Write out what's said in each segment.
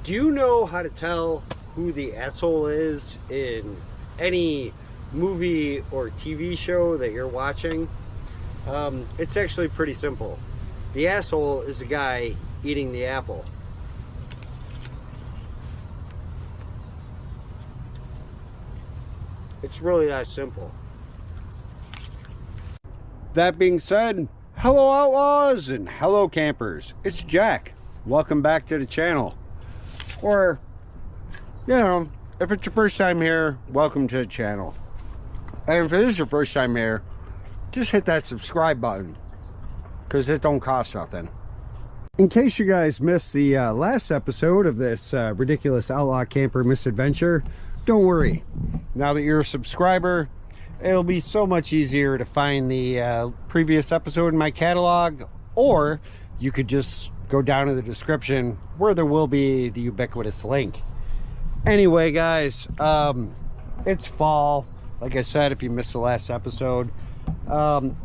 Do you know how to tell who the asshole is in any movie or TV show that you're watching? It's actually pretty simple. The asshole is the guy eating the apple. It's really that simple. That being said, hello outlaws and hello campers. It's Jack. Welcome back to the channel. Or, you know, if it's your first time here, welcome to the channel. And if it is your first time here, just hit that subscribe button, because it don't cost nothing. In case you guys missed the last episode of this ridiculous Outlaw Camper misadventure, don't worry. Now that you're a subscriber, it'll be so much easier to find the previous episode in my catalog, or you could just go down in the description where there will be the ubiquitous link. Anyway, guys, it's fall. Like I said, if you missed the last episode,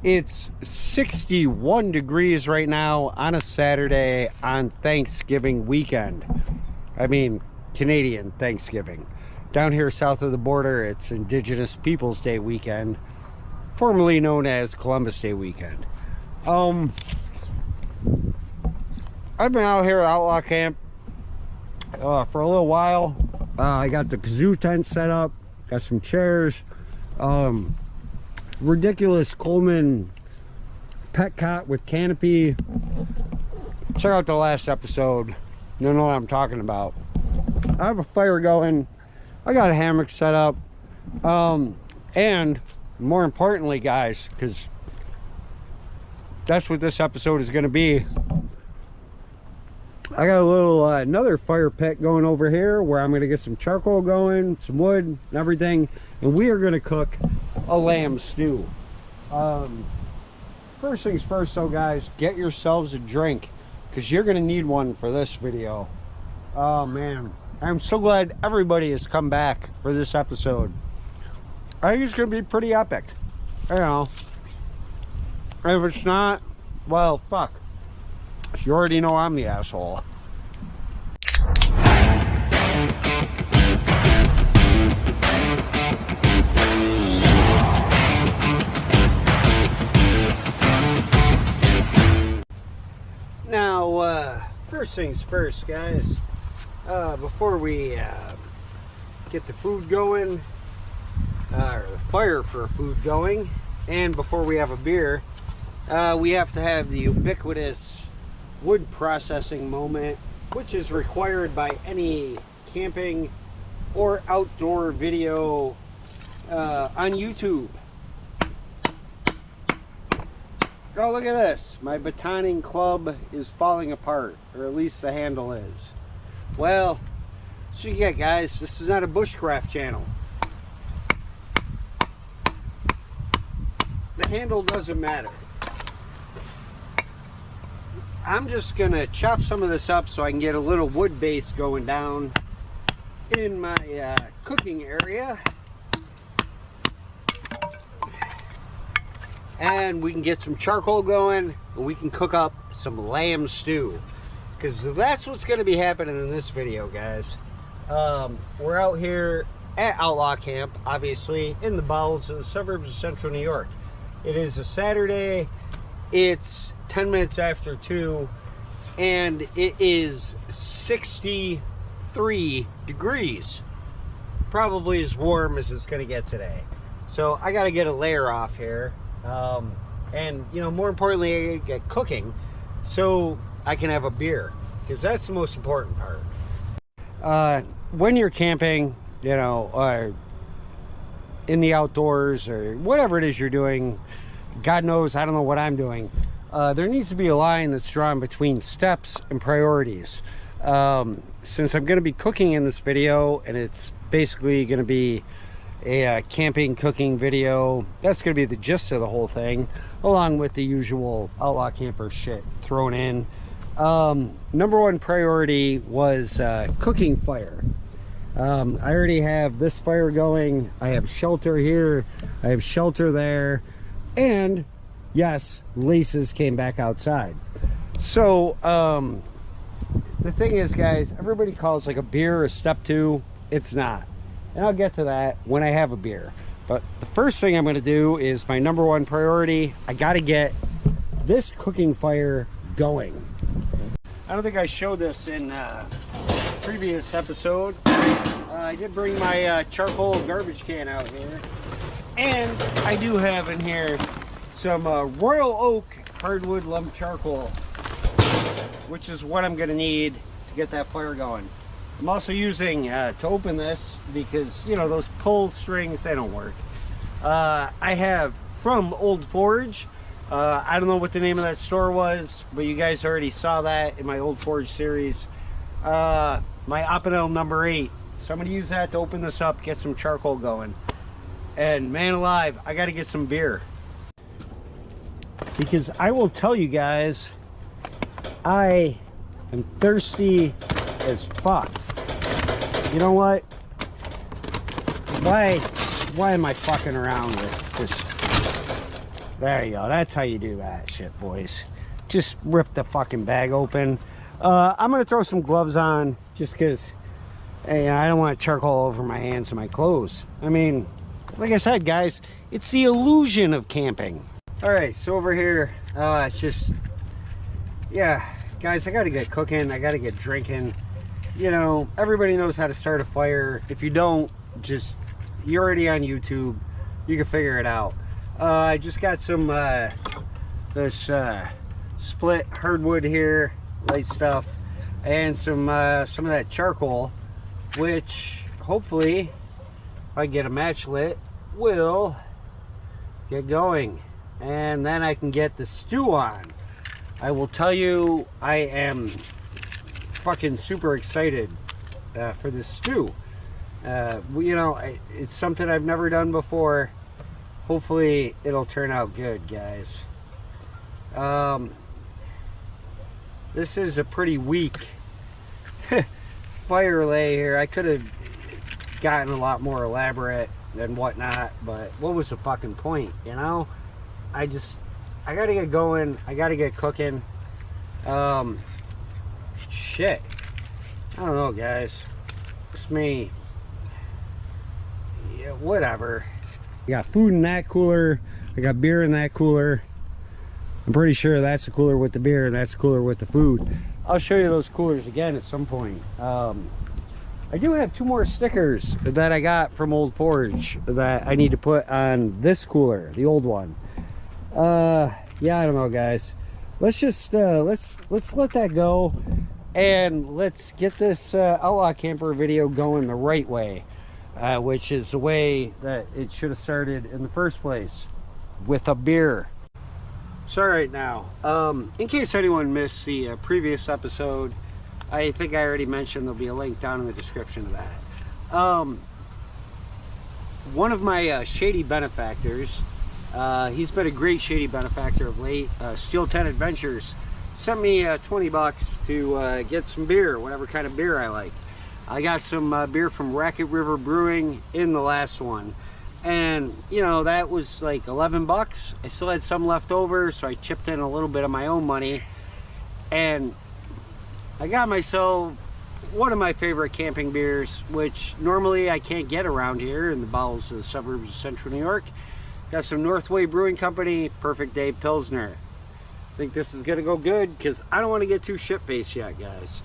it's 61 degrees right now on a Saturday on Thanksgiving weekend. I mean, Canadian Thanksgiving. Down here south of the border, it's Indigenous Peoples Day weekend, formerly known as Columbus Day weekend. I've been out here at Outlaw Camp for a little while. I got the kazoo tent set up, got some chairs, ridiculous Coleman pet cot with canopy. Check out the last episode, you'll know what I'm talking about. I have a fire going, I got a hammock set up, and more importantly, guys, because that's what this episode is going to be, I got a little another fire pit going over here where I'm going to get some charcoal going, some wood and everything, and we are going to cook a lamb stew. First things first though, guys, get yourselves a drink, because you're going to need one for this video. Oh man, I'm so glad everybody has come back for this episode. I think it's going to be pretty epic, you know. If it's not, well, fuck. You already know I'm the asshole. Now, first things first, guys. Before we get the food going, or the fire for food going, and before we have a beer, we have to have the ubiquitous wood processing moment, which is required by any camping or outdoor video on YouTube. Oh, look at this. My batoning club is falling apart, or at least the handle is. Well, so you get, guys, this is not a bushcraft channel. The handle doesn't matter. I'm just gonna chop some of this up so I can get a little wood base going down in my cooking area, and we can get some charcoal going and we can cook up some lamb stew, because that's what's going to be happening in this video, guys. We're out here at Outlaw Camp, obviously in the bowels of the suburbs of central New York. It is a Saturday. It's 10 minutes after 2, and it is 63 degrees. Probably as warm as it's going to get today. So I got to get a layer off here. And, you know, more importantly, I gotta get cooking so I can have a beer, because that's the most important part. When you're camping, you know, or in the outdoors, or whatever it is you're doing, God knows, I don't know what I'm doing. There needs to be a line that's drawn between steps and priorities. Since I'm going to be cooking in this video, and it's basically going to be a camping cooking video, that's going to be the gist of the whole thing, along with the usual Outlaw Camper shit thrown in. Number one priority was cooking fire. I already have this fire going. I have shelter here, I have shelter there, and yes, laces came back outside. So the thing is, guys, everybody calls like a beer a step 2. It's not, and I'll get to that when I have a beer. But the first thing I'm going to do is my number 1 priority. I got to get this cooking fire going. I don't think I showed this in previous episode. I did bring my charcoal garbage can out here, and I do have in here some Royal Oak hardwood lump charcoal, which is what I'm going to need to get that fire going. I'm also using to open this, because you know those pull strings, they don't work. I have from Old Forge. I don't know what the name of that store was, but you guys already saw that in my Old Forge series. My Opinel number 8. So I'm going to use that to open this up, get some charcoal going. And man alive, I got to get some beer. Because I will tell you guys, I am thirsty as fuck. You know what? Why am I fucking around with this? There you go. That's how you do that shit, boys. Just rip the fucking bag open. I'm going to throw some gloves on just because hey, I don't want charcoal all over my hands and my clothes. I mean, like I said, guys, it's the illusion of camping. All right, so over here, it's just, yeah, guys, I got to get cooking. I got to get drinking. You know, everybody knows how to start a fire. If you don't, just, you're already on YouTube. You can figure it out. I just got some this split hardwood here, light stuff, and some of that charcoal, which hopefully, if I get a match lit, will get going, and then I can get the stew on. I will tell you, I am fucking super excited for this stew. You know, it's something I've never done before. Hopefully it'll turn out good, guys. This is a pretty weak fire lay here. I could have gotten a lot more elaborate and whatnot, but what was the fucking point, you know? I gotta get going. I gotta get cooking. Shit, I don't know, guys. It's me. Yeah, whatever. I got food in that cooler. I got beer in that cooler. I'm pretty sure that's the cooler with the beer and that's the cooler with the food. I'll show you those coolers again at some point. I do have 2 more stickers that I got from Old Forge that I need to put on this cooler, the old one. Yeah, I don't know, guys. Let's just let's let that go, and let's get this Outlaw Camper video going the right way, which is the way that it should have started in the first place, with a beer. So right now, in case anyone missed the previous episode, I think I already mentioned there'll be a link down in the description of that. One of my shady benefactors, he's been a great shady benefactor of late, Steel 10 Adventures, sent me 20 bucks to get some beer, whatever kind of beer I like. I got some beer from Racket River Brewing in the last one, and you know, that was like 11 bucks. I still had some left over, so I chipped in a little bit of my own money, and I got myself one of my favorite camping beers, which normally I can't get around here in the bowels of the suburbs of central New York. Got some Northway Brewing Company Perfect Day Pilsner. I think this is gonna go good because I don't want to get too shit-faced yet, guys.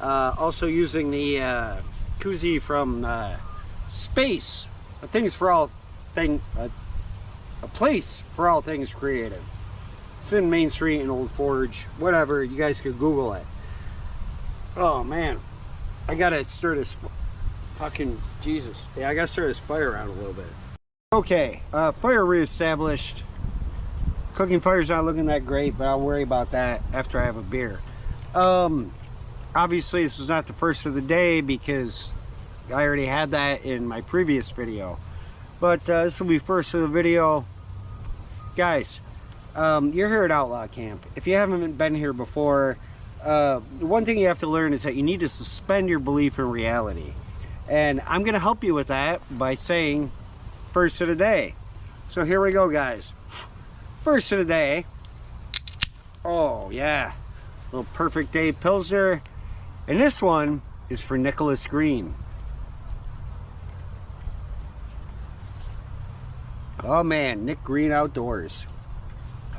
Also using the koozie from Space, a place for all things creative. It's in Main Street in Old Forge, whatever, you guys could Google it. Oh man, I gotta stir this fucking Jesus. Yeah, I gotta stir this fire out a little bit. Okay, fire reestablished. Cooking fire's not looking that great, but I'll worry about that after I have a beer. Obviously this is not the first of the day because I already had that in my previous video, but this will be first of the video. Guys, you're here at Outlaw Camp. If you haven't been here before, one thing you have to learn is that you need to suspend your belief in reality, and I'm gonna help you with that by saying first of the day. So here we go, guys. First of the day. Oh yeah, little Perfect Day Pilsner. And this one is for Nicholas Green. Oh man, Nick Green Outdoors.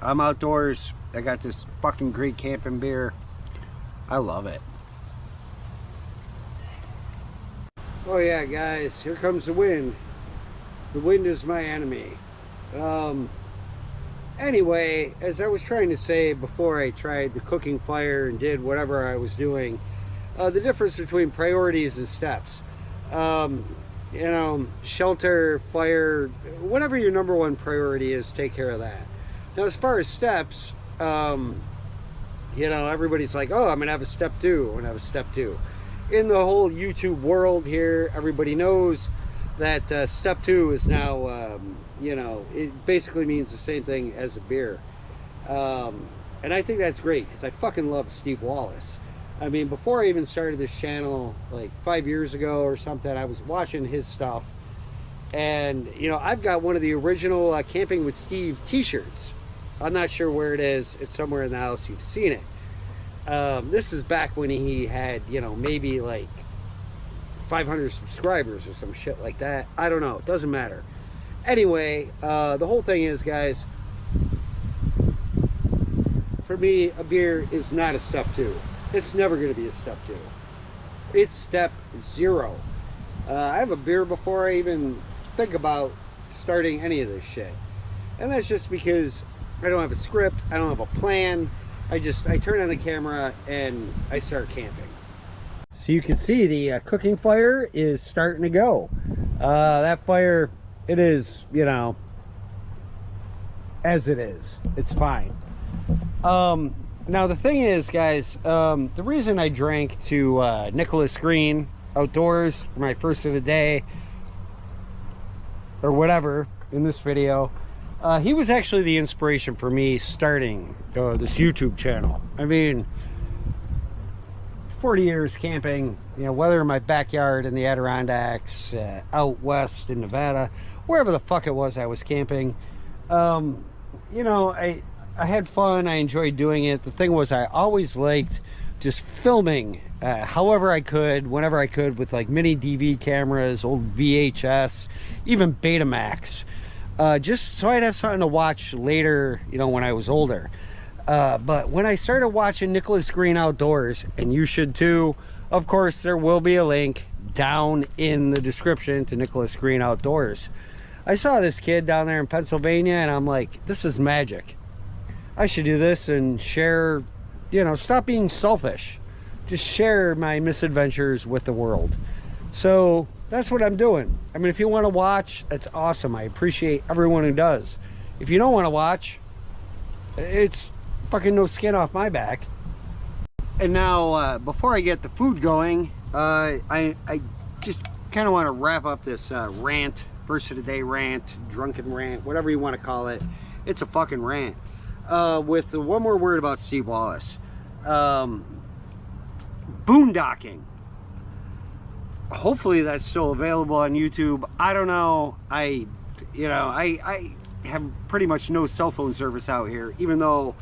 I'm outdoors. I got this fucking great camping beer. I love it. Oh yeah, guys, here comes the wind. The wind is my enemy. Anyway, as I was trying to say before I tried the cooking fire and did whatever I was doing, the difference between priorities and steps. You know, shelter, fire, whatever your number one priority is, take care of that. Now, as far as steps, you know, everybody's like, oh, I'm gonna have a step two, I'm gonna have a step two. In the whole YouTube world here, everybody knows that step two is now, you know, it basically means the same thing as a beer. And I think that's great, because I fucking love Steve Wallace. I mean, before I even started this channel, like 5 years ago or something, I was watching his stuff. And, you know, I've got one of the original Camping with Steve t-shirts. I'm not sure where it is. It's somewhere in the house. You've seen it. This is back when he had, you know, maybe like 500 subscribers or some shit like that. I don't know. It doesn't matter. Anyway, the whole thing is, guys, for me, a beer is not a step two. It's never going to be a step two. It's step zero. I have a beer before I even think about starting any of this shit. And that's just because I don't have a script. I don't have a plan. I turn on the camera and I start camping. So you can see the cooking fire is starting to go. That fire, it is, you know, as it is. It's fine. Now the thing is, guys, the reason I drank to Nicholas Green Outdoors for my first of the day, or whatever, in this video, he was actually the inspiration for me starting this YouTube channel. I mean, 40 years camping, you know, whether in my backyard in the Adirondacks, out west in Nevada, wherever the fuck it was I was camping. You know, I had fun. I enjoyed doing it. The thing was, I always liked just filming however I could, whenever I could, with like mini DV cameras, old VHS, even Betamax, just so I'd have something to watch later, you know, when I was older. But when I started watching Nicholas Green Outdoors, and you should too, of course, there will be a link down in the description to Nicholas Green Outdoors. I saw this kid down there in Pennsylvania, and I'm like, this is magic. I should do this and share, you know, stop being selfish. Just share my misadventures with the world. So that's what I'm doing. I mean, if you want to watch, that's awesome. I appreciate everyone who does. If you don't want to watch, it's fucking no skin off my back. And now, before I get the food going, I just kind of want to wrap up this rant, first of the day rant, drunken rant, whatever you want to call it. It's a fucking rant. With one more word about Steve Wallace. Boondocking. Hopefully that's still available on YouTube. I don't know. I have pretty much no cell phone service out here, even though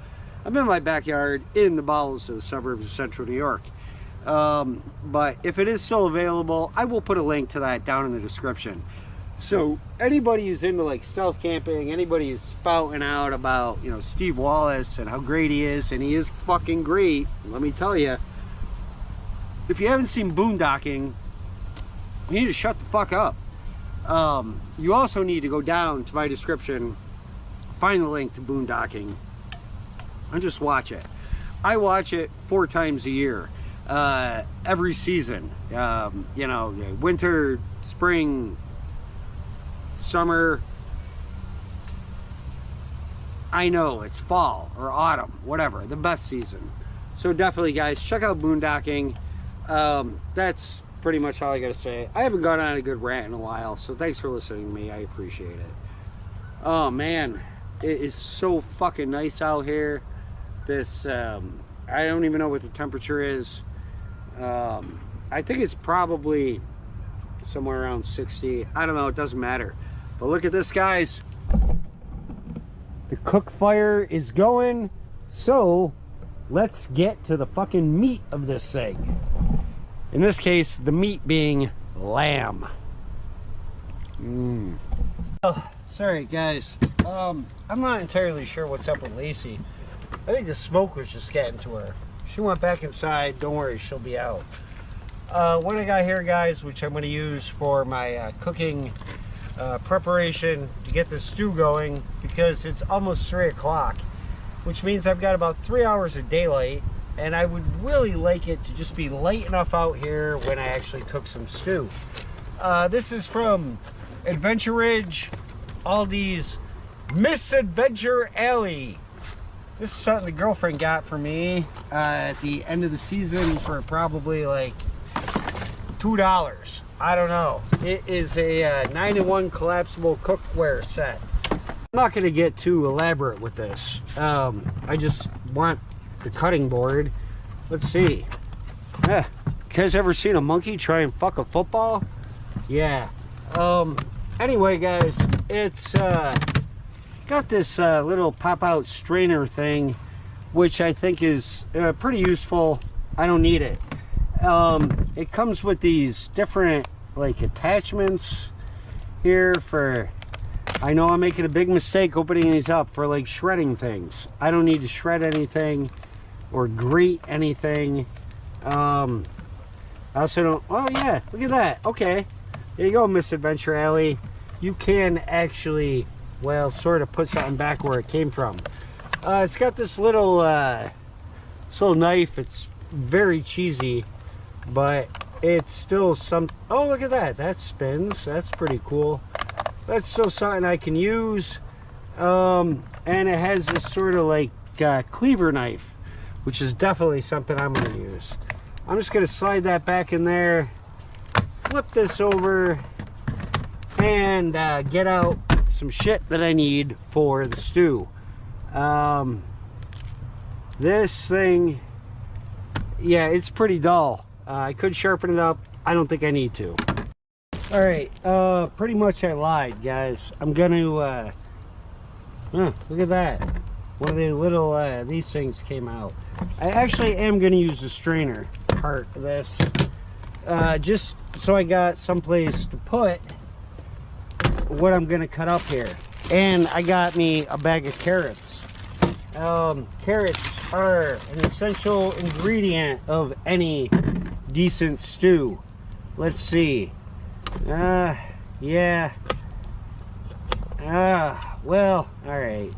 I'm in my backyard in the bowels of the suburbs of central New York. But if it is still available, I will put a link to that down in the description. So anybody who's into like stealth camping, anybody who's spouting out about, you know, Steve Wallace and how great he is, and he is fucking great, let me tell you, if you haven't seen boondocking, you need to shut the fuck up. You also need to go down to my description, find the link to boondocking, and just watch it. I watch it 4 times a year, every season. You know, winter, spring, summer. I know it's fall or autumn, whatever, the best season. So definitely, guys, check out boondocking. That's pretty much all I gotta say. I haven't gone on a good rant in a while, so thanks for listening to me. I appreciate it. Oh man, it is so fucking nice out here. This I don't even know what the temperature is. I think it's probably somewhere around 60. I don't know, it doesn't matter. But look at this, guys. The cook fire is going, so let's get to the fucking meat of this thing. In this case, the meat being lamb. Oh, sorry guys. I'm not entirely sure what's up with Lacey. I think the smoke was just getting to her. She went back inside. Don't worry, she'll be out. What I got here, guys, which I'm going to use for my cooking preparation to get the stew going, because it's almost 3 o'clock, which means I've got about 3 hours of daylight, and I would really like it to just be light enough out here when I actually cook some stew. This is from Adventure Ridge, Aldi's Misadventure Alley. This is something the girlfriend got for me at the end of the season for probably like $2. I don't know. It is a 9-in-1 collapsible cookware set. I'm not going to get too elaborate with this. I just want the cutting board. Let's see. You guys ever seen a monkey try and fuck a football? Yeah. Anyway, guys, it's got this little pop-out strainer thing, which I think is pretty useful. I don't need it. It comes with these different like attachments here for, I know I'm making a big mistake opening these up, for like shredding things. I don't need to shred anything or grate anything. I also don't, oh yeah, look at that. Okay, there you go, Misadventure Alley. You can actually, well, sort of put something back where it came from. It's got this little knife. It's very cheesy, but it's still some, oh look at that, that spins. That's pretty cool. That's still something I can use. And it has this sort of like cleaver knife, which is definitely something I'm going to use. I'm just going to slide that back in there, flip this over, and get out some shit that I need for the stew. This thing, yeah, it's pretty dull. I could sharpen it up. I don't think I need to. All right, pretty much I lied, guys. I'm gonna look at that. One of the little these things came out. I actually am gonna use the strainer part of this, just so I got someplace to put what I'm gonna cut up here. And I got me a bag of carrots. Carrots are an essential ingredient of any decent stew. Let's see. Yeah. Well, all right.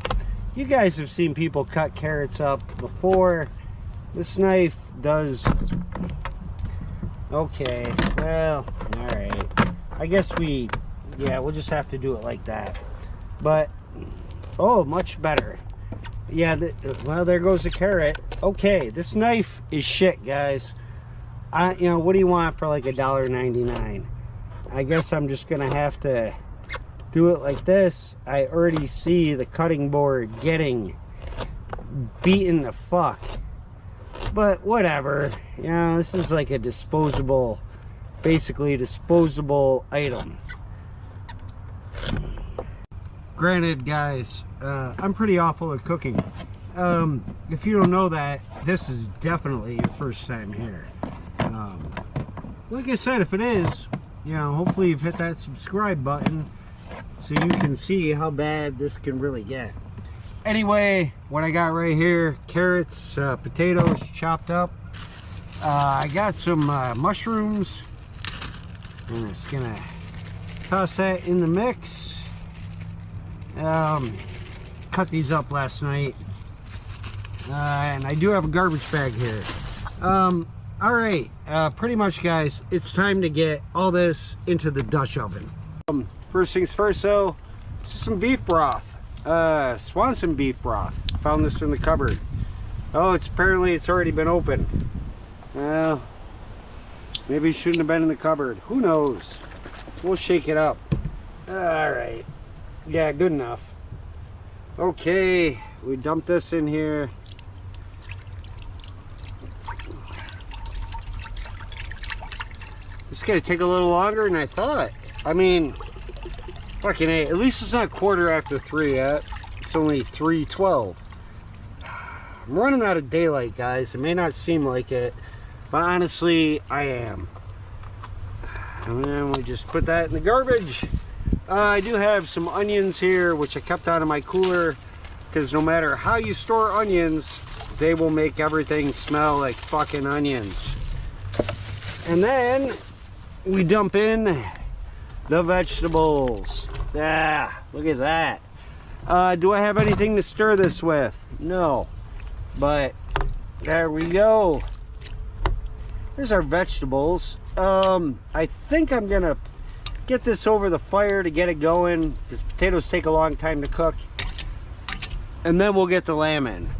You guys have seen people cut carrots up before. This knife does. Okay, well, all right. I guess we'll just have to do it like that. But, oh, much better. Yeah, well, there goes the carrot. Okay, this knife is shit, guys. You know, what do you want for like $1.99? I guess I'm just gonna have to do it like this. I already see the cutting board getting beaten the fuck. But whatever. You know, this is like a disposable, basically disposable item. Granted, guys, I'm pretty awful at cooking. If you don't know that, this is definitely your first time here. Like I said, if it is, you know, hopefully you've hit that subscribe button so you can see how bad this can really get. Anyway, what I got right here, carrots, potatoes chopped up. I got some mushrooms. I'm just gonna toss that in the mix. Cut these up last night. And I do have a garbage bag here. All right, pretty much, guys, it's time to get all this into the Dutch oven. First things first, though, just some beef broth. Swanson beef broth. Found this in the cupboard. Oh, apparently it's already been opened. Well, maybe it shouldn't have been in the cupboard. Who knows? We'll shake it up. All right. Yeah, good enough. Okay, we dump this in here. It's gonna take a little longer than I thought. I mean, fucking A, at least it's not 3:15 yet. It's only 3:12. I'm running out of daylight, guys. It may not seem like it, but honestly, I am. And then we just put that in the garbage. I do have some onions here, which I kept out of my cooler, because no matter how you store onions, they will make everything smell like fucking onions. And then we dump in the vegetables. Yeah, look at that. Do I have anything to stir this with? No, but there we go. Here's our vegetables. I think I'm gonna get this over the fire to get it going, because potatoes take a long time to cook, and then we'll get the lamb in.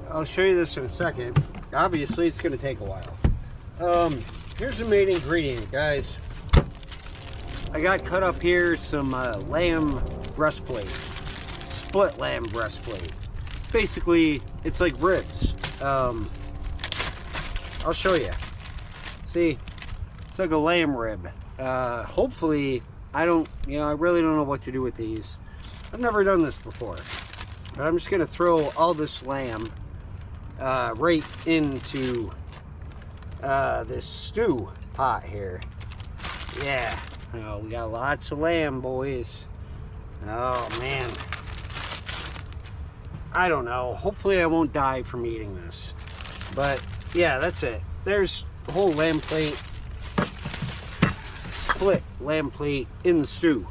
I'll show you this in a second. Obviously it's gonna take a while. Here's the main ingredient, guys. I got cut up here some lamb breastplate, split lamb breastplate. Basically it's like ribs. I'll show you. See, it's like a lamb rib. Hopefully I really don't know what to do with these. I've never done this before, but I'm just gonna throw all this lamb right into this stew pot here. Yeah, oh, we got lots of lamb, boys. Oh man, I don't know, hopefully I won't die from eating this, but yeah, that's it. There's the whole lamb plate, split lamb plate in the stew.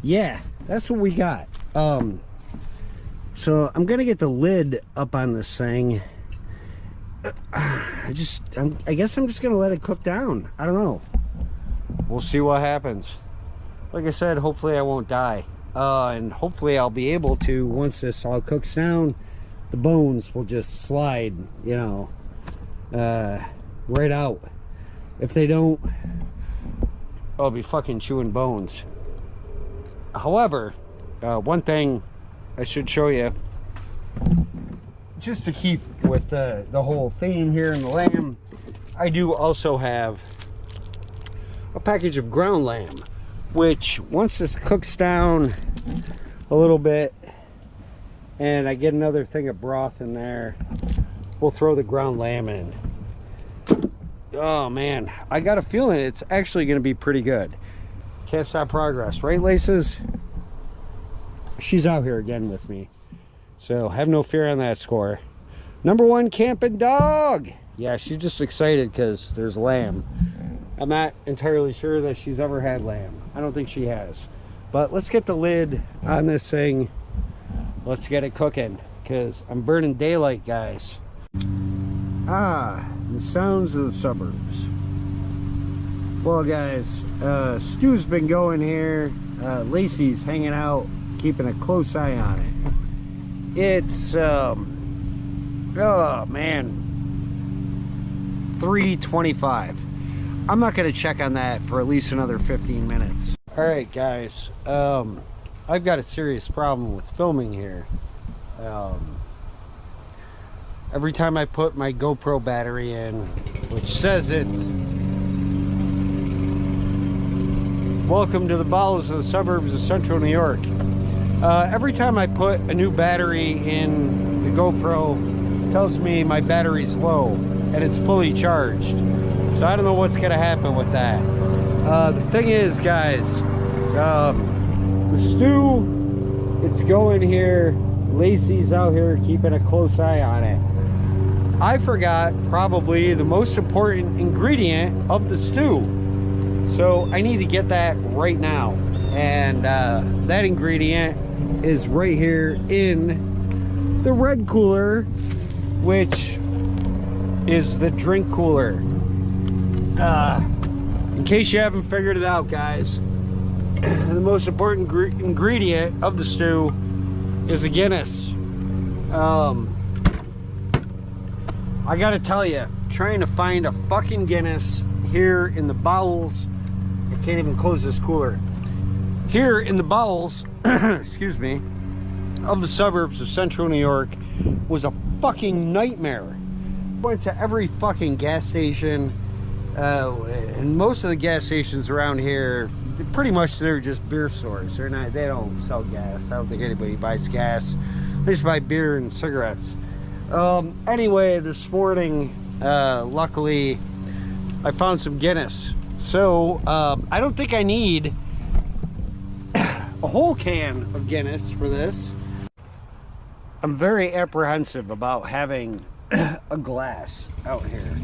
Yeah, that's what we got. So I'm gonna get the lid up on this thing. I guess I'm just gonna let it cook down. I don't know, we'll see what happens. Like I said, hopefully I won't die, and hopefully I'll be able to, once this all cooks down, the bones will just slide, you know, right out. If they don't, I'll be fucking chewing bones. However, one thing I should show you, just to keep with the whole theme here in the lamb, I do also have a package of ground lamb, which once this cooks down a little bit and I get another thing of broth in there, we'll throw the ground lamb in. Oh man, I got a feeling it's actually going to be pretty good. Can't stop progress, right, Laces? She's out here again with me, so have no fear on that score. #1 camping dog. Yeah, she's just excited because there's lamb. I'm not entirely sure that she's ever had lamb. I don't think she has. But let's get the lid on this thing. Let's get it cooking, because I'm burning daylight, guys. Ah, the sounds of the suburbs. Well, guys, stew's been going here. Lacey's hanging out, keeping a close eye on it. It's oh man, 3:25. I'm not going to check on that for at least another 15 minutes. All right, guys, I've got a serious problem with filming here. Every time I put my GoPro battery in, which says it's welcome to the bowels of the suburbs of central New York. Every time I put a new battery in the GoPro, it tells me my battery's low and it's fully charged. So I don't know what's gonna happen with that. The thing is, guys, the stew, it's going here. Lacey's out here keeping a close eye on it. I forgot probably the most important ingredient of the stew. So I need to get that right now. And that ingredient is right here in the red cooler, which is the drink cooler. In case you haven't figured it out, guys, the most important ingredient of the stew is a Guinness. I gotta tell you, trying to find a fucking Guinness here in the bowels, I can't even close this cooler, here in the bowels excuse me, of the suburbs of central New York was a fucking nightmare. Went to every fucking gas station, and most of the gas stations around here pretty much they're just beer stores. They don't sell gas. I don't think anybody buys gas. They just buy beer and cigarettes. Anyway, this morning, luckily, I found some Guinness. So, I don't think I need a whole can of Guinness for this. I'm very apprehensive about having a glass out here.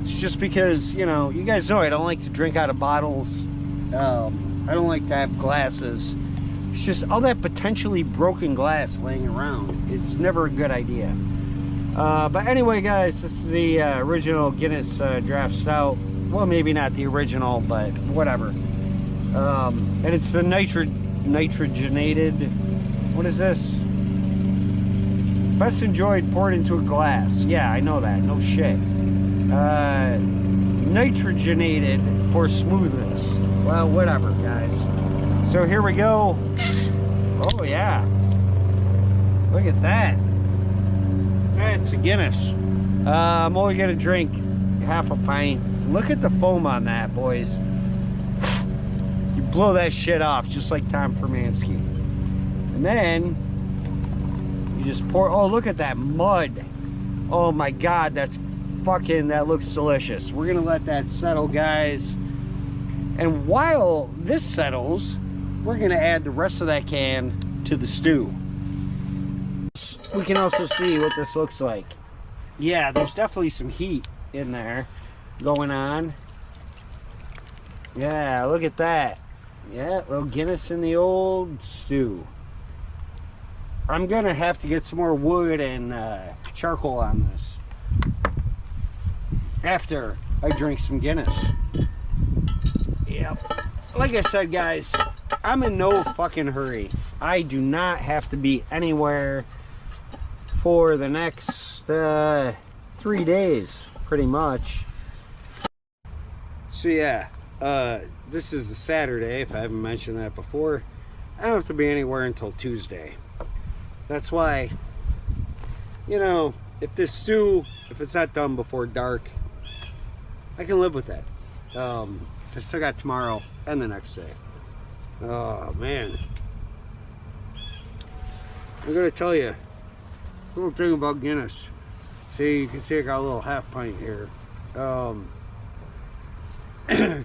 It's just because, you know, you guys know I don't like to drink out of bottles. I don't like to have glasses. It's just all that potentially broken glass laying around. It's never a good idea. But anyway, guys, this is the original Guinness Draft Stout. Well, maybe not the original, but whatever. And it's the nitrogenated. What is this? Best enjoyed poured into a glass. Yeah, I know that. No shit. Nitrogenated for smoothness. Well, whatever, guys. So here we go. Oh yeah. Look at that. That's a Guinness. I'm only gonna drink half a pint. Look at the foam on that, boys. You blow that shit off just like Tom Fermansky. And then you just pour. Oh, look at that mud. Oh my god, that looks delicious. We're gonna let that settle, guys. And while this settles, we're gonna add the rest of that can to the stew. We can also see what this looks like. Yeah, there's definitely some heat in there going on. Yeah, look at that. Yeah, little Guinness in the old stew. I'm gonna have to get some more wood and charcoal on this after I drink some Guinness. Yep. Like I said, guys, I'm in no fucking hurry. I do not have to be anywhere for the next 3 days, pretty much. So yeah, this is a Saturday, if I haven't mentioned that before. I don't have to be anywhere until Tuesday. That's why, you know, if this stew, if it's not done before dark, I can live with that. So I still got tomorrow and the next day. Oh man, I'm gonna tell you a little thing about Guinness. See, you can see I got a little half pint here.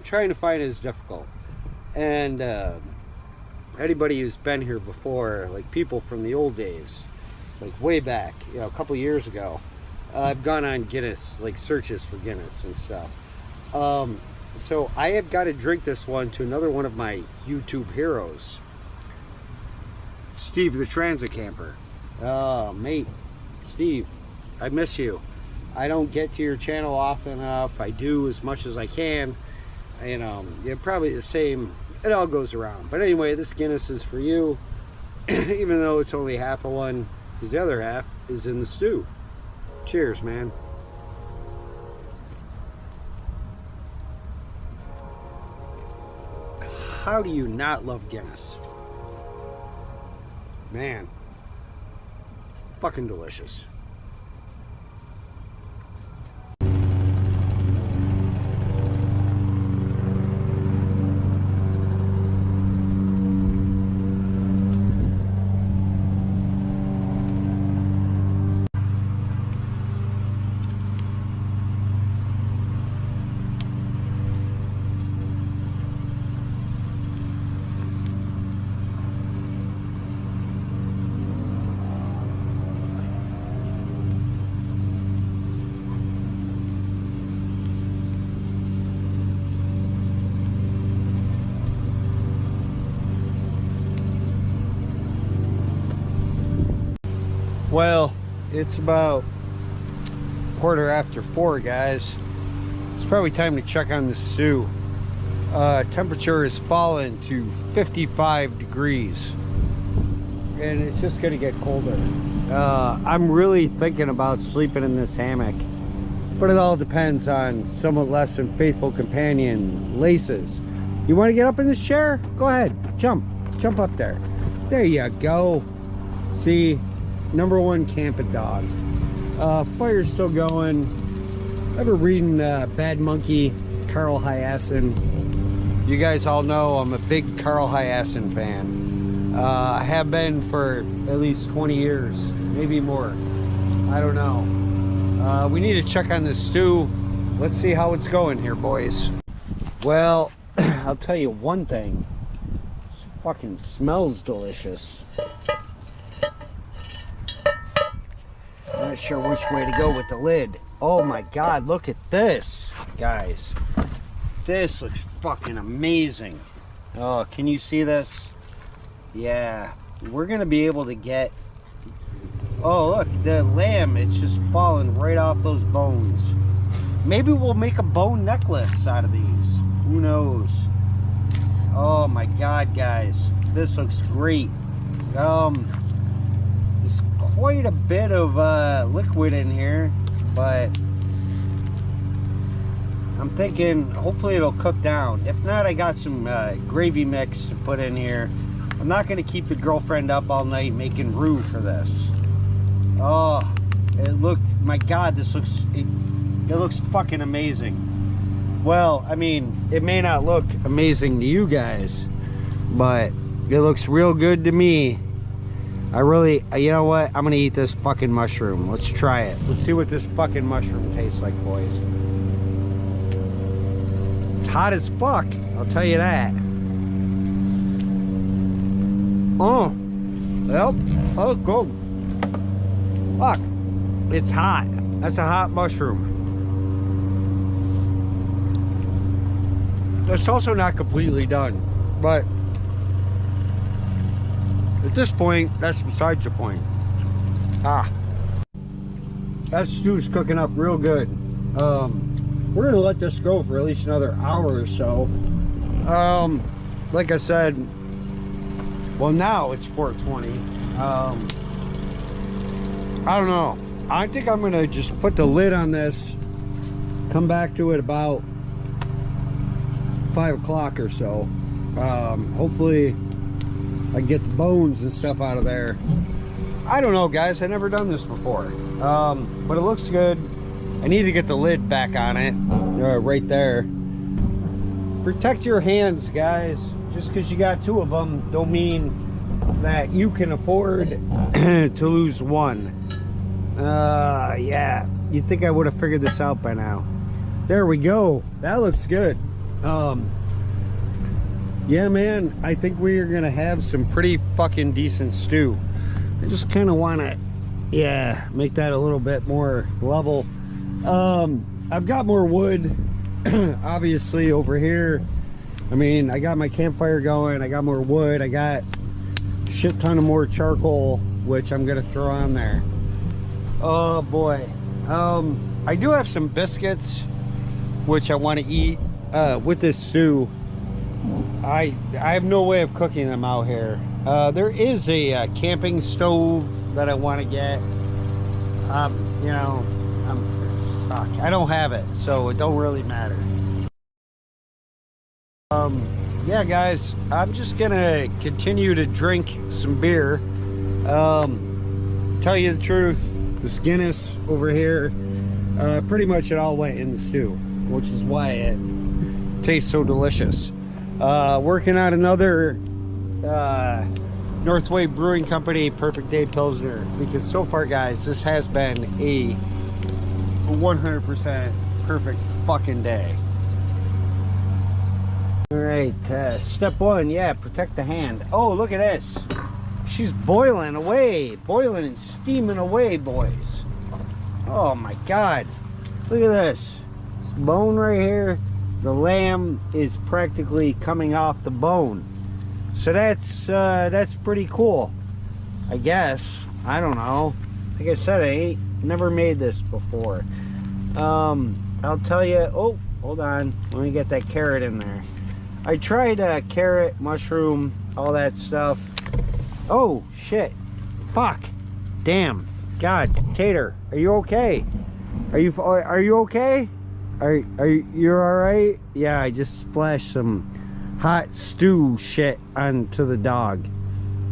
Trying to find it is difficult, and anybody who's been here before, like people from the old days, like way back, you know, a couple years ago, I've gone on Guinness, like searches for Guinness and stuff. So I have got to drink this one to another one of my YouTube heroes, Steve the Transit Camper. Oh, mate, Steve, I miss you. I don't get to your channel often enough. I do as much as I can. You know, you're probably the same. It all goes around. But anyway, this Guinness is for you, even though it's only half of one, because the other half is in the stew. Cheers, man. How do you not love Guinness? Man, fucking delicious. Well, it's about 4:15, guys. It's probably time to check on the stew. Temperature has fallen to 55 degrees, and it's just gonna get colder. I'm really thinking about sleeping in this hammock, but it all depends on somewhat less than faithful companion Laces. You want to get up in this chair? Go ahead, jump up there. There you go. See, #1 camping dog. Fire's still going. I've been reading Bad Monkey, Carl Hyacin. You guys all know I'm a big Carl Hiaasen fan. I have been for at least 20 years, maybe more. I don't know. We need to check on this stew. Let's see how it's going here, boys. Well, I'll tell you one thing. This fucking smells delicious. Not sure which way to go with the lid. Oh my God, look at this, guys. This looks fucking amazing. Oh, can you see this? Yeah, we're gonna be able to get... Oh, look, the lamb, it's just falling right off those bones. Maybe we'll make a bone necklace out of these. Who knows? Oh my God, guys. This looks great. There's quite a bit of liquid in here, but I'm thinking hopefully it'll cook down. If not, I got some gravy mix to put in here. I'm not going to keep the girlfriend up all night making roux for this. Oh, my God, this looks, it looks fucking amazing. Well, I mean, it may not look amazing to you guys, but it looks real good to me. I really, you know what? I'm going to eat this fucking mushroom. Let's try it. Let's see what this fucking mushroom tastes like, boys. It's hot as fuck, I'll tell you that. Oh, well, oh, cool. Fuck, it's hot. That's a hot mushroom. It's also not completely done, but at this point, that's besides the point. Ah, that stew's cooking up real good. We're gonna let this go for at least another hour or so. Like I said, well, now it's 4:20. I don't know. I think I'm gonna just put the lid on this, come back to it about 5 o'clock or so. Hopefully I can get the bones and stuff out of there. I don't know, guys. I've never done this before, but it looks good. I need to get the lid back on it, right there. Protect your hands, guys. Just because you got 2 of them don't mean that you can afford to lose one. Yeah, you'd think I would have figured this out by now. There we go. That looks good. Yeah, man, I think we are gonna have some pretty fucking decent stew. I just kind of want to, yeah, make that a little bit more level. I've got more wood obviously over here. I mean, I got my campfire going, I got more wood, I got a shit ton of more charcoal, which I'm gonna throw on there. Oh boy. I do have some biscuits which I want to eat with this stew. I have no way of cooking them out here. There is a camping stove that I want to get. You know, fuck, I don't have it, so it don't really matter. Yeah, guys, I'm just gonna continue to drink some beer. Tell you the truth, this Guinness over here, pretty much it all went in the stew, which is why it tastes so delicious. Working on another Northway Brewing Company Perfect Day Pilsner, because so far, guys, this has been a 100% perfect fucking day. All right, step 1, yeah, protect the hand. Oh, look at this. She's boiling away, boiling and steaming away, boys. Oh my God, look at this. This bone right here, the lamb is practically coming off the bone. So that's pretty cool, I guess. I don't know. Like I said, I ain't never made this before. I'll tell you. Oh, hold on. Let me get that carrot in there. I tried carrot, mushroom, all that stuff. Oh shit! Fuck! Damn! God, Tater, are you okay? Are you okay? Are you all right? Yeah, I just splashed some hot stew shit onto the dog.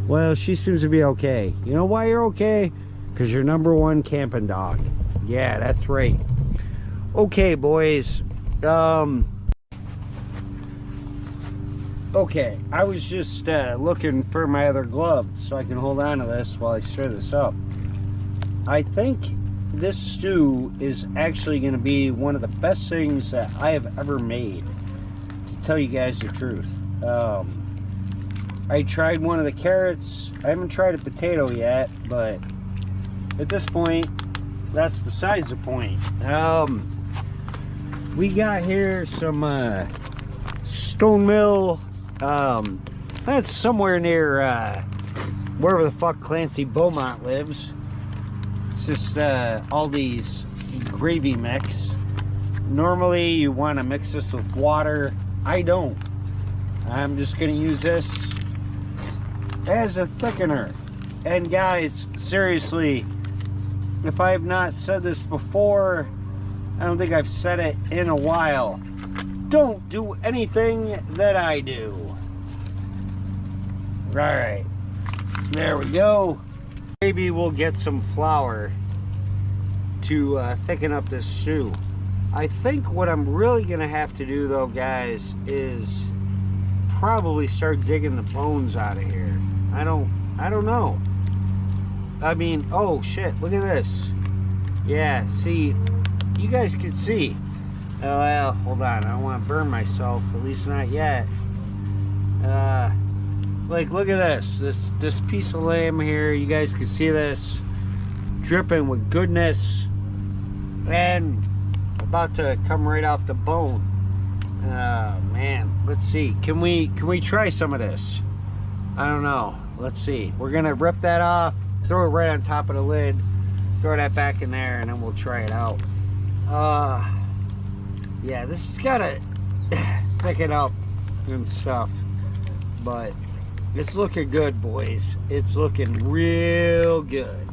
Well, she seems to be okay. You know why you're okay? Because you're #1 camping dog. Yeah, that's right. Okay, I was just looking for my other glove so I can hold on to this while I stir this up. I think this stew is actually going to be one of the best things that I have ever made, to tell you guys the truth. I tried one of the carrots. I haven't tried a potato yet, but at this point, that's besides the point. We got here some stone mill. That's somewhere near wherever the fuck Clancy Beaumont lives. It's just all these gravy mix. Normally you want to mix this with water. I don't. I'm just gonna use this as a thickener. And guys, seriously, if I have not said this before, I don't think I've said it in a while. Don't do anything that I do. Alright, there we go. Maybe we'll get some flour to thicken up this stew. I think what I'm really gonna have to do though, guys, is probably start digging the bones out of here. I don't know. I mean, oh shit, look at this. Yeah, see, you guys can see. Oh, well, hold on, I don't want to burn myself, at least not yet. Like, look at this piece of lamb here. You guys can see this dripping with goodness and about to come right off the bone. Oh man, let's see, can we try some of this? I don't know, let's see. We're gonna rip that off, throw it right on top of the lid, throw that back in there, and then we'll try it out. Yeah, this has gotta thicken up and stuff, but it's looking good, boys. It's looking real good.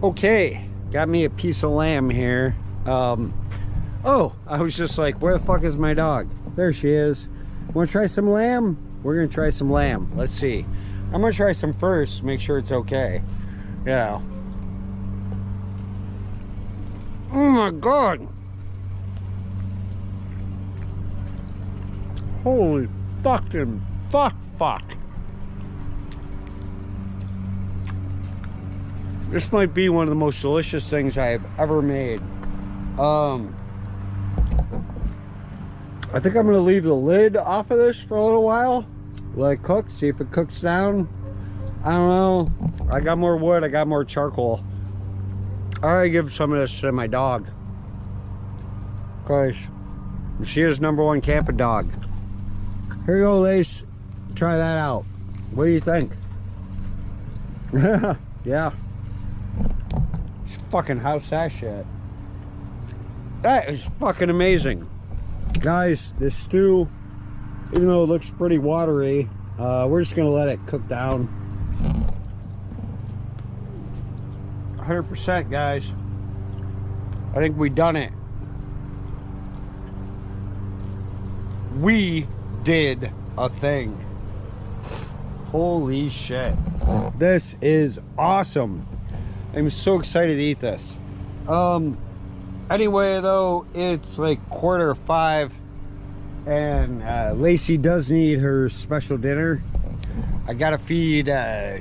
Okay, got me a piece of lamb here. Oh, I was just like, where the fuck is my dog? There she is. Want to try some lamb? We're gonna try some lamb. Let's see. I'm gonna try some first, make sure it's okay. Yeah. Oh my god. Holy fucking fuck. This might be one of the most delicious things I have ever made. I think I'm gonna leave the lid off of this for a little while. Let it cook, see if it cooks down. I don't know. I got more wood, I got more charcoal. I gotta give some of this to my dog, because she is #1 camping dog. Here you go, Lace. Try that out. What do you think? Yeah. She fucking house that shit. That is fucking amazing. Guys, this stew, even though it looks pretty watery, we're just gonna let it cook down. 100%, guys. I think we done it. We did a thing. Holy shit. This is awesome. I'm so excited to eat this. Anyway, though, it's like 4:45 and Lacey does need her special dinner. I gotta feed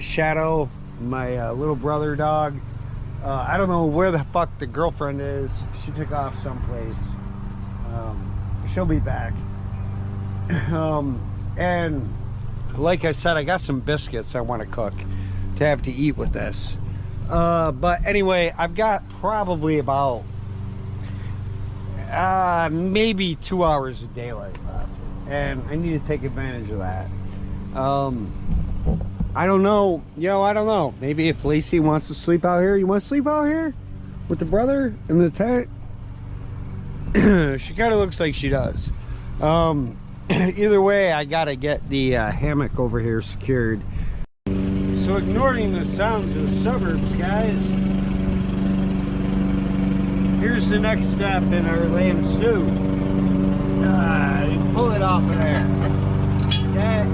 Shadow, my little brother dog. I don't know where the fuck the girlfriend is. She took off someplace. She'll be back. And like I said, I got some biscuits I want to cook to have to eat with this. But anyway, I've got probably about maybe 2 hours of daylight left, and I need to take advantage of that. I don't know, I don't know. Maybe if Lacey wants to sleep out here, you want to sleep out here with the brother in the tent? She kind of looks like she does. Either way, I gotta get the hammock over here secured. So ignoring the sounds of the suburbs, guys, here's the next step in our lamb stew. You pull it off of there. Okay,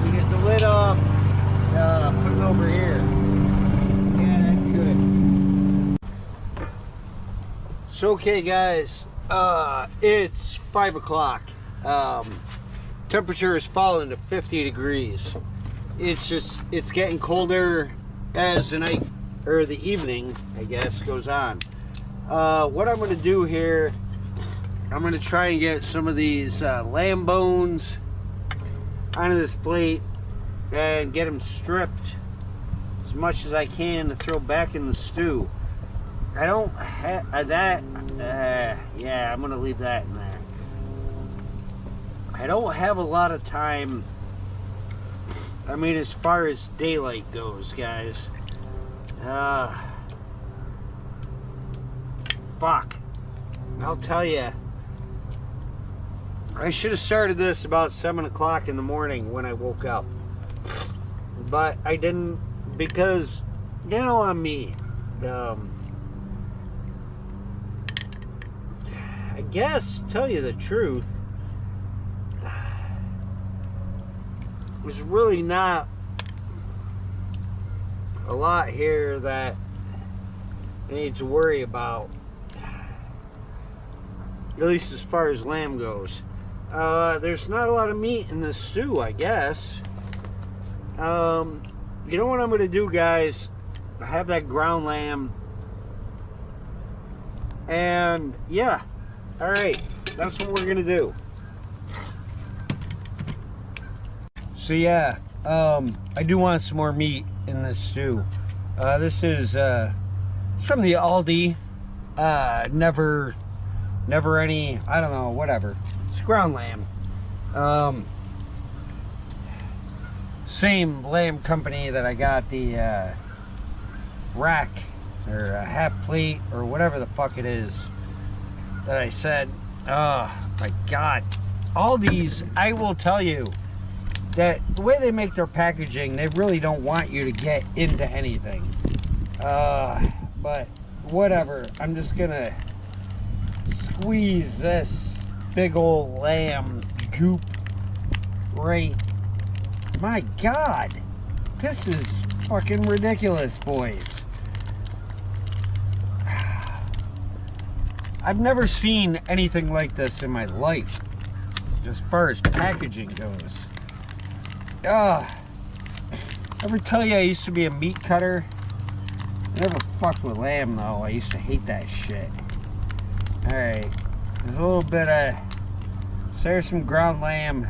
you get the lid off, put it over here. Yeah, that's good. So okay, guys, it's 5 o'clock. temperature is falling to 50 degrees. It's getting colder as the night, or the evening, I guess, goes on. What I'm going to do here, I'm going to try and get some of these lamb bones onto this plate and get them stripped as much as I can to throw back in the stew. I don't have that. Yeah, I'm going to leave that in there. I don't have a lot of time. I mean, as far as daylight goes, guys. Fuck. I'll tell you. I should have started this about 7 o'clock in the morning when I woke up. But I didn't, because, you know, on me. I guess, tell you the truth, there's really not a lot here that I need to worry about, at least as far as lamb goes. There's not a lot of meat in this stew, I guess. You know what I'm going to do, guys? I have that ground lamb. And, yeah. Alright, that's what we're going to do. So, yeah. I do want some more meat in this stew. This is from the Aldi. Never any, I don't know, whatever. It's ground lamb. Same lamb company that I got the rack or half plate or whatever the fuck it is that I said. Oh my god, Aldi's, I will tell you that the way they make their packaging, they really don't want you to get into anything. But whatever, I'm just gonna squeeze this big old lamb goop right. My god, this is fucking ridiculous, boys. I've never seen anything like this in my life, as far as packaging goes. Ever tell you I used to be a meat cutter? I never fucked with lamb though. I used to hate that shit. Alright, there's a little bit of, so there's some ground lamb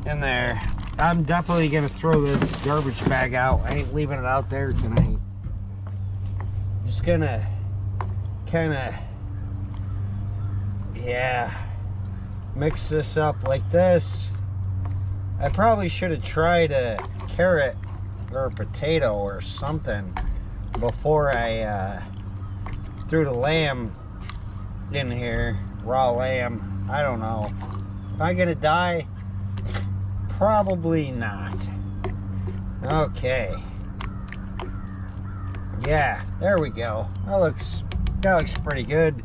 in there. I'm definitely gonna throw this garbage bag out. I ain't leaving it out there tonight. Just gonna kinda, yeah, mix this up like this. I probably should have tried a carrot or a potato or something before I threw the lamb in here. Raw lamb, I don't know. Am I gonna die? Probably not. Okay. Yeah, there we go. That looks pretty good.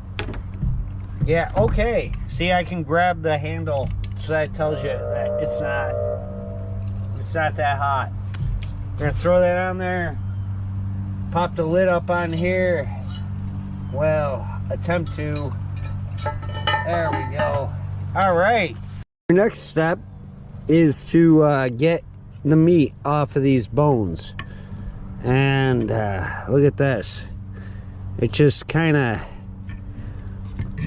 Yeah, okay. See, I can grab the handle, so that tells you that it's not that hot. I'm gonna throw that on there. Pop the lid up on here. Well, attempt to. There we go. All right. Your next step is to get the meat off of these bones. And look at this. It just kind of,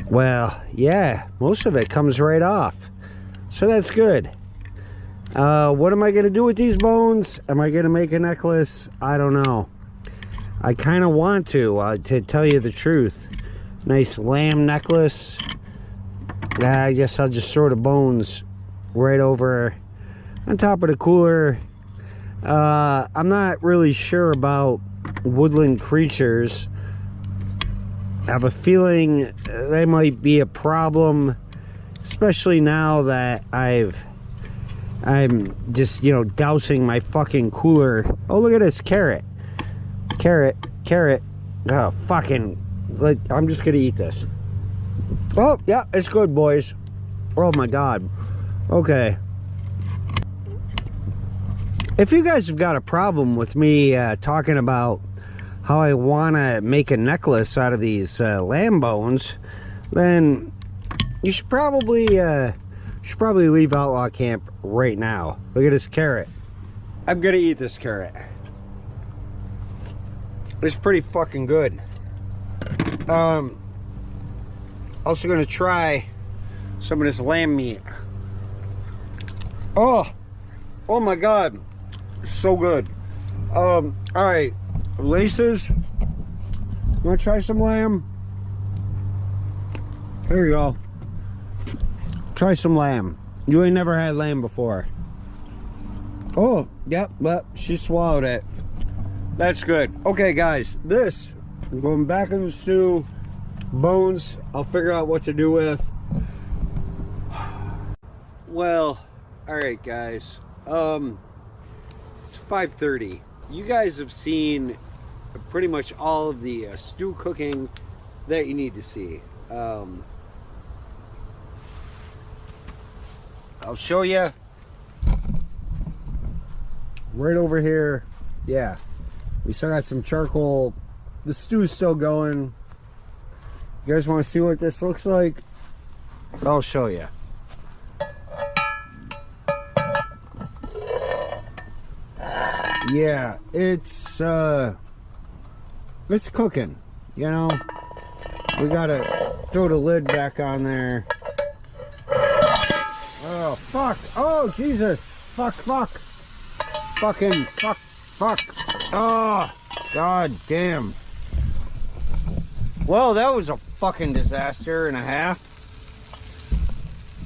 well, yeah, most of it comes right off. So that's good. What am I going to do with these bones? Am I going to make a necklace? I don't know. I kind of want to tell you the truth. Nice lamb necklace. I guess I'll just throw the bones right over on top of the cooler. I'm not really sure about woodland creatures. I have a feeling they might be a problem, especially now that I'm just, you know, dousing my fucking cooler. Oh, look at this carrot. Carrot. Oh, fucking, like, I'm just gonna eat this. Oh, yeah, it's good, boys. Oh my god. Okay. If you guys have got a problem with me talking about how I want to make a necklace out of these lamb bones, then you should probably Should probably leave Outlaw Camp right now. Look at this carrot. I'm gonna eat this carrot. It's pretty fucking good. Also gonna try some of this lamb meat. Oh my god, so good. All right, Laces, you wanna try some lamb? Here you go. Try some lamb. You ain't never had lamb before. Oh, yep, but she swallowed it. That's good. Okay, guys, this, I'm going back in the stew. Bones, I'll figure out what to do with. Well, all right, guys. It's 5:30. You guys have seen pretty much all of the stew cooking that you need to see. I'll show you right over here. Yeah, we still got some charcoal. The stew's still going. You guys want to see what this looks like? I'll show you. Yeah, it's cooking, you know. We gotta throw the lid back on there. Oh fuck, oh Jesus, fuck, fucking fuck. Oh god damn. Well, that was a fucking disaster and a half.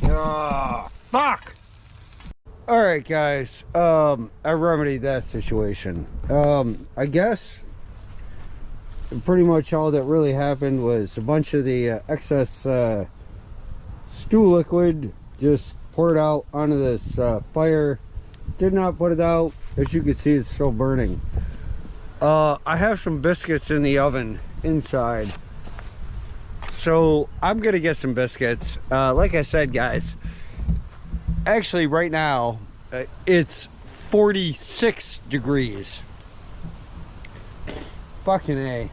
Oh fuck. All right, guys, I remedied that situation. I guess pretty much all that really happened was a bunch of the excess stew liquid just poured out onto this fire. Did not put it out. As you can see, it's still burning. I have some biscuits in the oven inside, so I'm gonna get some biscuits. Like I said, guys, actually right now it's 46 degrees. Fucking A.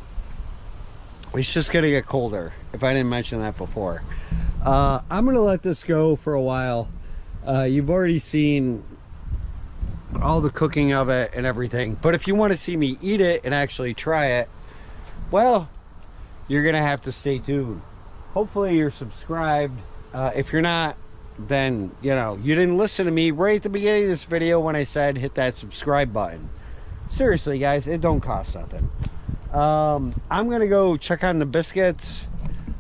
It's just gonna get colder, if I didn't mention that before. I'm gonna let this go for a while. You've already seen all the cooking of it and everything, but if you want to see me eat it and actually try it, well, you're gonna have to stay tuned. Hopefully you're subscribed. If you're not, then you know you didn't listen to me right at the beginning of this video when I said hit that subscribe button. Seriously, guys, it don't cost nothing. I'm gonna go check on the biscuits.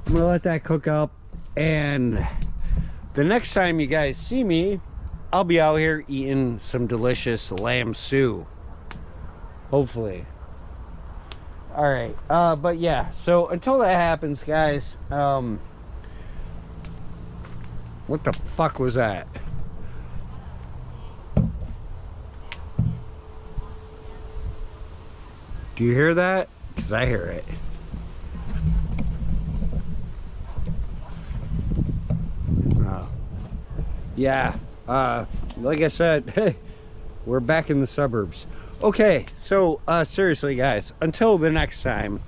I'm gonna let that cook up, and the next time you guys see me, I'll be out here eating some delicious lamb stew, hopefully. All right, but yeah, so until that happens, guys, what the fuck was that? Do you hear that? Because I hear it. Yeah, like I said, hey, we're back in the suburbs. Okay, so seriously, guys, until the next time,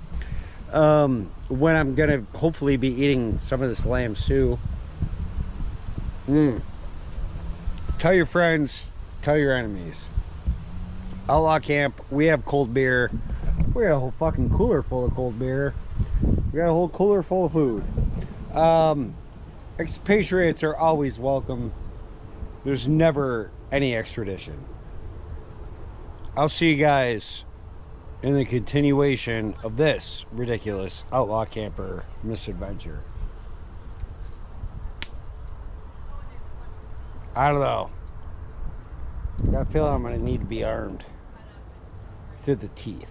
when I'm gonna hopefully be eating some of this lamb stew, tell your friends, tell your enemies. Outlaw Camp, we have cold beer. We got a whole fucking cooler full of cold beer. We got a whole cooler full of food. Expatriates are always welcome. There's never any extradition. I'll see you guys in the continuation of this ridiculous Outlaw Camper misadventure. I don't know. I got a feeling I'm gonna need to be armed to the teeth.